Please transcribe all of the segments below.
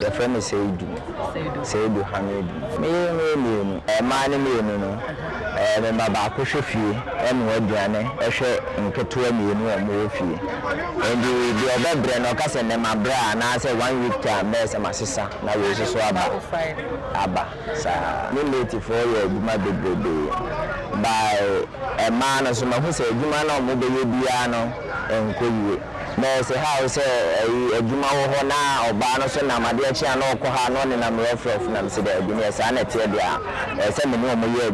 The friend is Seidu Hamid. Me, a man no. My back push a few, and what Jane, a share in Katuami and more few. And the other brain or cousin and my bra, and I say 1 week time, there's a sister. Now we just so about Abba, sir. No late for you, my big baby. By a man or someone who said, you man or mobile piano and could. There's a house, a Juma or Banos and Amadia no Kohano and I'm referred from Namsida, Sanity, a seminal year,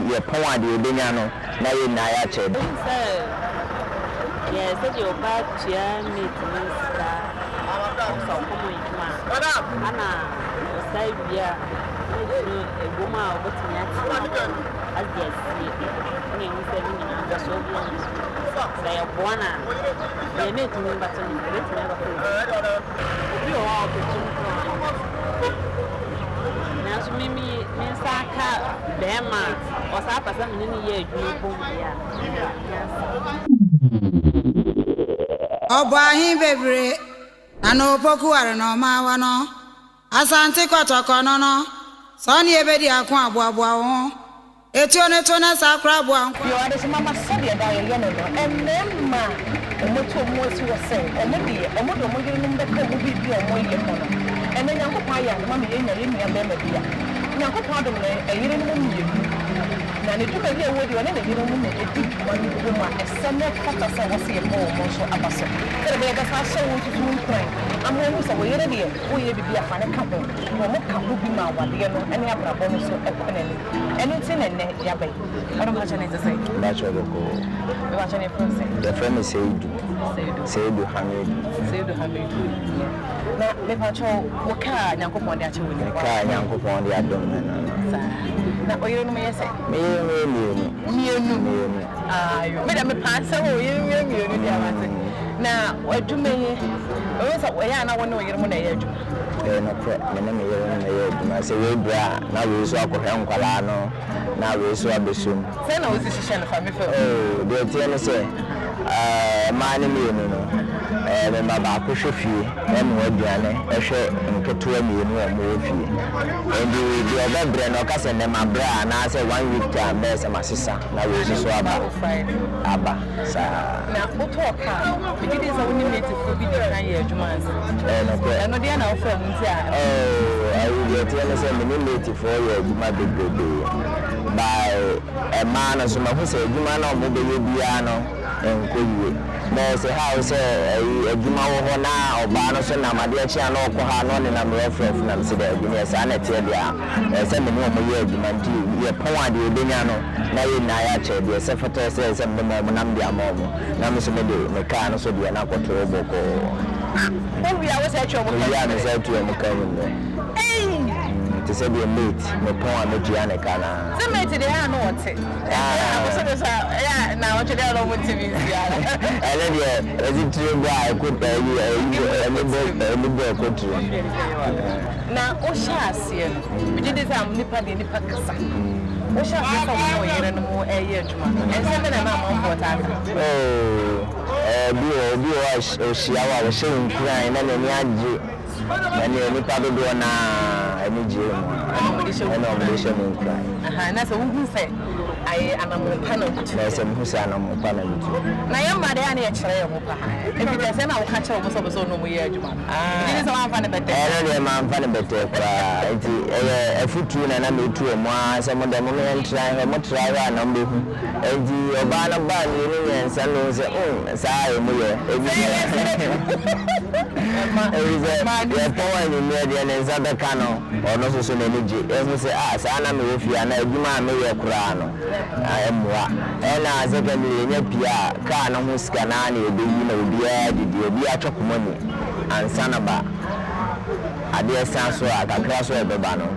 your point, you Biniano, Nay Nayache. Yes, that your bad chair meet Mr. Anna, Sabia, a woman of what's next, as yes, they are born. They need to move back to the you are now, so maybe Saka, Bema, or Sapa, some year, oh, by him, baby. I know Poku, I don't know, Mawano. Asante Kotokono, Sonny Ebedia Kwabwa. Etone sakrabwa you are the mama said about your and then ma moto mo si was saying omodi omodo mo gbe number ko bi bi o mo ye kono and then yakopwa ya mama ye nya ye nya mema bia yakopwa do na eyire no mo ye na ne duma bi e wodi one na yire mo na edi wani ko ma eseme kata sa wose ye mo so abaso kere be ga sa so wo tutu mo kran amo wo so wo yire de wo ye bi afa ne ka ho mo ka ho bi ma wade no ene abrabo no so e ko na ni anything and ya bay I don't watch anything to say that's what we watch any from say the friend is Seidu Hamid na me pa cho wo ka Nyankopon de ache woni ka Nyankopon de adom na oyiro no me yese me ayo me da me pa se wo yiri mi dia wate na wadume o so we ya na woni oyiro mo na ya aduma no pre me me yero na ya aduma se we bra na we so akohwe nkwala no na we so abesum se na wo si shisha na fa me fe de tie no se man me no me baba ko hwefie e mo aduane e hwe nketewa me no mo fie and the other brain no kase ne ma bra na say 1 week time there's a sister na we so aba sa na otoka we did this woni me to for bi dey kan ye adwuma no pre no dey na wo fa mu ti a I will tell you say me late for you adwuma bebrebe by a man so ma who say adwuma na mo be bia no enkoyie there's a house adwuma wo na oba no so na made achia na okwa no ne na reference from Namsida adwuma sanity dia say me no mo ye adwuma nti ye pon ade obenya no na ye na ya che dia se foto say me mo nam dia mo na me so me de me ka no so dia na kwotoro boko we always say trouble ya me say to me ka mo to say be late me pon a me dia ne kana se me te de ha no wote so so ya na wo chede ro mo tv ya ele dia ezi tire gba ko ta yi bo ko tire na o sha ase no bi de am nipa de nipa kasa o sha ase so mo yere no mo eye adwuma ense me na ma mo ta aka bi o shia wa wo she nkran na ni agye na ni nipa do na ani je mo ana mo nkran aha na so wu se ai anamu panel na se mu se anamu panel na yamba de ana ye kire ye ho pa ebi de se na wo ka kire wo so no mo ye adwuma ni se wa fa ne bete ne ma fa ne bete kwa enti afutu na metu mo a se mo de mo me try mo try wa na mbe hu enti oba na ba ni ni yensa no se sa e mo ye ebi ye power ni me de ne za be ka no ono so na ni je e se sa na me we fi ana adwuma me ye kura no emwa ena secondary nya pia ka na ho sika na na ebeyi na obia didi obi atwakoma ni ansa na ba ade san so akakra so ebeba no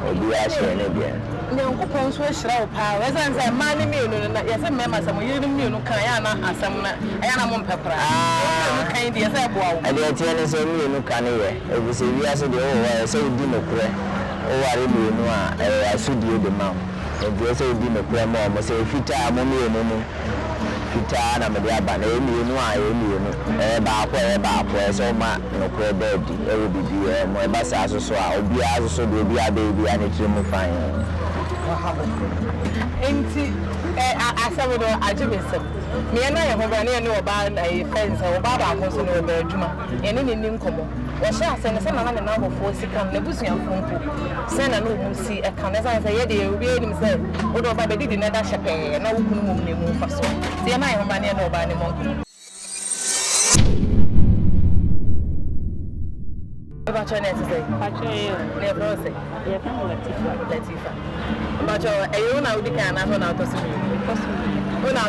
obi a hye ne bia Nyankopon so hyira wo pa we san say man ni me no na yese mema sam yiri ni no kan ya na asam na ya na mo mpepra kan di yese bo awo ade tie ne so mi no kan ye ebi se wi aso de o wa se di no kure o ware mi no a asudie de ma ebi se di no kure mo mo se fita mo mi no no fitaa na me de aba na emienu a emienu baako so ma no kro bedi e wo bibi mo e ba sa so a obi aso do obi abebi a ne tire mu fan enti asem do ajibesem me na ye ho ba ne oba na e fence oba ba ko so no oba adwuma ene ne nim komo wo sha ase ne se na na bofo sika na busuafo mpo se na no mu si e kan se ye de obi enim se wo do oba be di na da shepe na wo kunu mum ne mu fa so se na ye ho ba ne oba ne mo About your next day? Never say. Yeah, Latifa. But you know, the can have out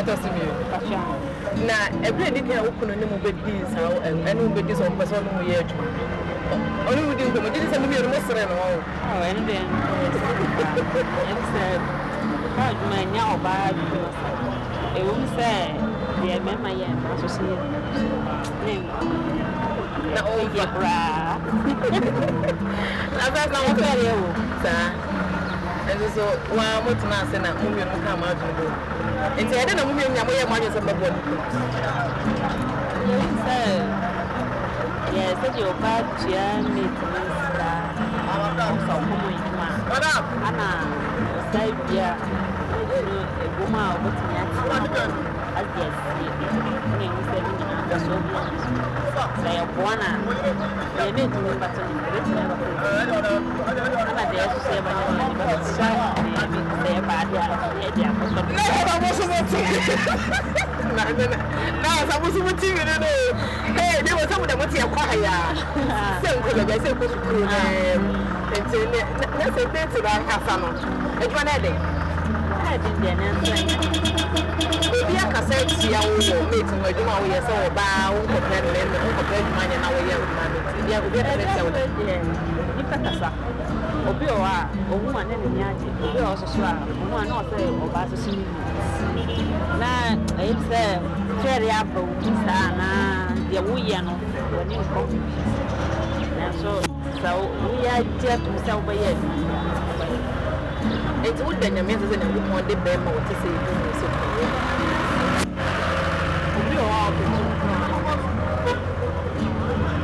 of me. Now, every day can open a new bed and no bed is on person who yet. Only we didn't come. Didn't send me a restaurant. Oh, and then it's my now bad. It won't say, yeah, my na o ye bra aba na o fere o sa so wa mo tuna se na mo mi no ka ma dun do enti e de na mo mi nya mo ye mo anye se babo ni se ye se ji o ba tia ni tuna sa so ko mo yima ana sai bia e goma o botinya ti yes ni se ni na so say one they need to but ana de so say ba ni but say ba dia dia ko so na so mo ti mi no eh de wo so mo de mo ti e kwa ya say ko ga say ko sukuru na ente na say te ti ba kasa no e twa na de obi akasa tia wo mate mo adwuma wo yesa wo ba wo ko pere adwuma nya na wo ye ma mate dia obi akasa tia wo ni kasa obi o a owu ma na ni aje obi o so so a owu ma na o se o ba so so ni na e se chere ya ba wo sa na dia wo ye no wo ni ko na so wo ya je to se wo ba ye enti wo danya me ze na wo mo de be ma wo te se ibu ni so obi o wa ko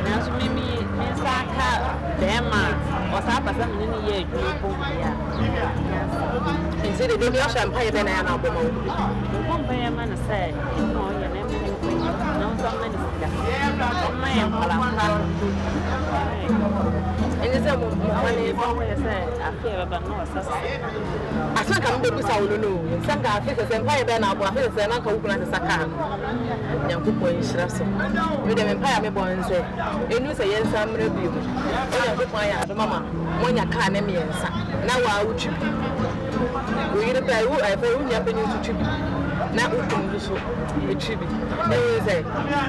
na so me sa ka be ma o sa pa sa me ni ye adwuma bo ya enti de be o champagne be na ya na bo ma wo bo ya ma na say no ya na me ni na so ma ni sika o ma ya pala enti se mo ma ni bo ya say afia ba no sa asanka mbe busa wo no sanka afisa se mpa be na abo afisa se na ka wo kuna saka nyankopon nhira so me de mpa ya me bo nse enu se yensa mra bi mu nyankopon ya ado mama monya ka na me yensa na wa awutu wo yire pa wo ai fa wo nya pe ni tutu bi na ukun du so echibi e se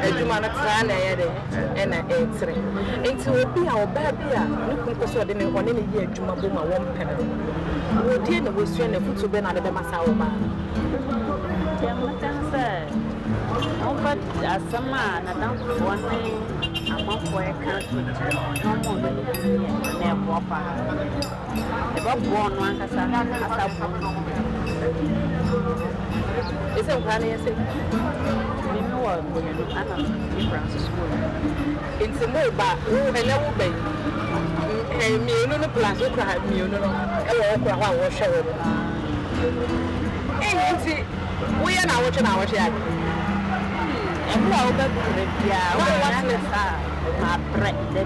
aduma na tra na ye de e na etre enti obi a oba bi a nukun ko so de ne one ne ye aduma bo ma wo mpene wo die na wo sua na futu be na de masa wo ba ya matansa on va asama na dan one amafo e kan to no mo do ni na bo pa e ba bo no ankasa asa bo ese nkwane yese mimi wa bo no ana France school into mo ba wo ele wo be mi no no place ko ha mi no no e wo ko ha wo hwe wo enti wo ya na wo hwe ya e mo wo ba bu bia wo na sa ma pre de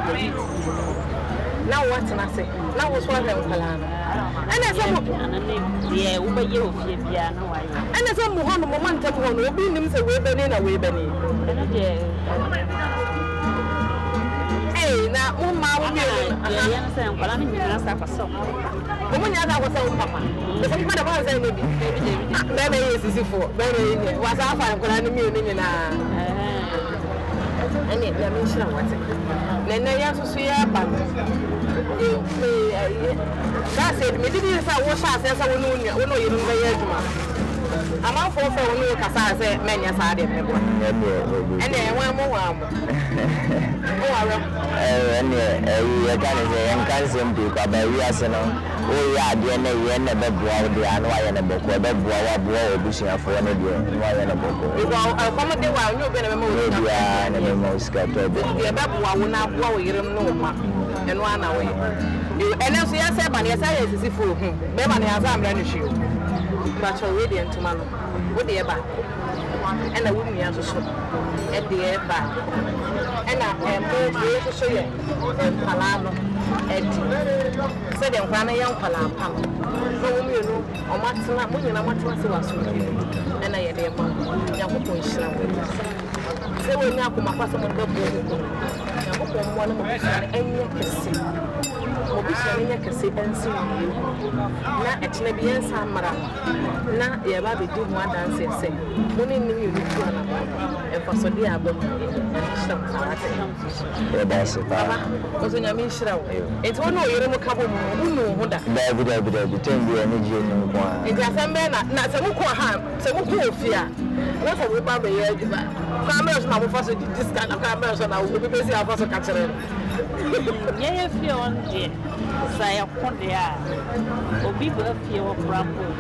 na what na say na wo so ha nkala ana so mo ana ne ye wo ba ye ofie bia na wa ye ana so mo ho no mo manta mo no obi nim se we be ni na we be ni ana de na umma wo ye ye na say nkala ni nyina sa kwaso mo nya da kwaso papa so mo da ba say no bi be be ye sisifo be be ye wa sa fa nkala ni mi ni nyina ani na mi shira wate na ya so ya ba that said me did you say wo sha say wo no ye no be ye aduma Ama for only Casa say many as I did. And then one more. I can't say people, but we are saying, oh, yeah, the end of the board, the annual and the book, or the board, bushing for any day, and a book. Well, I'll come a day while you've been a movie and a most scattered. The Babu will not blow you don't know, and run away. And as I said, but yes, I is if you, Beverly has I'm ready to shoot. But already and tomorrow, what the back? And I wouldn't have to show at the air back. And I am going to show you and Palano at said I'm going to young Palapam. No, you know, or Matana, moving a much was and I had a young push. So when you come across someone, one of the Mobisha can see and see you. Not actually be in Samara. Now, you have to do one dance and say, Money knew you to and for so dear, but that's it. Was in your mission. It's one of your couple who know that. David, pretend the energy in one. It has a man, not some ham, some cool fear. What a rubber year. Cameras now for this kind of cameras, and I will be busy. I've also catching it. Yeah, if you're on it, say a cordia, or people of your problem.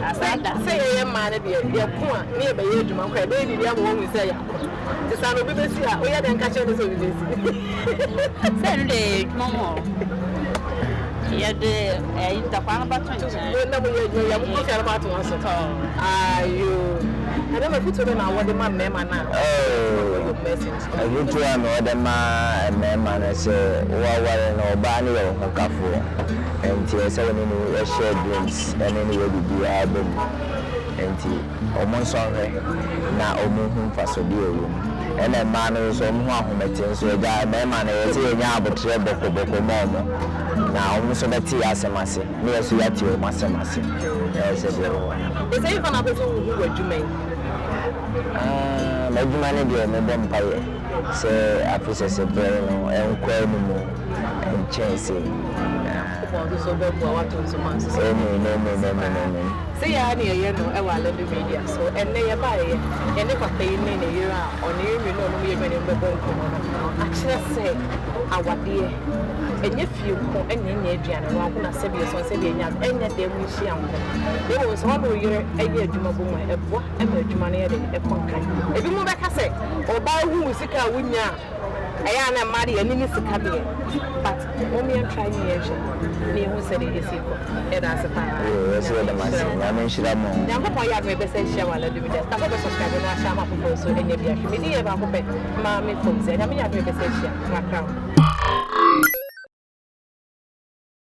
As I say, a man, you're poor, near by age, my baby, the other one will say, the son of BBC, we hadn't catch any service. Saturday, no more. Yet, the Papa, about to answer. Are you? I never put to know what the man now. Oh, I would to know the man and man say, well, no banny or cafu. And tears a shared drinks, and anyway, be album. And almost sorry now, almost for so dear. And a man is on one who so that man is a young but trouble mom. Now, almost a tea as a massy, near so that you must a massy. Yes, it's even a person who would you make. My manager, my vampire, say, I say, a brain and quail and chasing. Say, I near you know, Alandu Media, so and they are by and never pay me a year or near you know, we are in the bone. Actually, say, our dear, and if you go any near Jan, I'm going to say, you so say, and yet they wish young. There was 1 year, a year, Jumabo, a book, and a Jumania, a conquer. If you move back, I say, or by who is sick, I win ya. I am married and in but only I'm trying to near who said it is equal. And as a parent, I mentioned that more. Now, I have a message. I will do that. I will subscribe to my channel for so any of you. Maybe about Mammy Folks, and I mean, I have a message. My crown.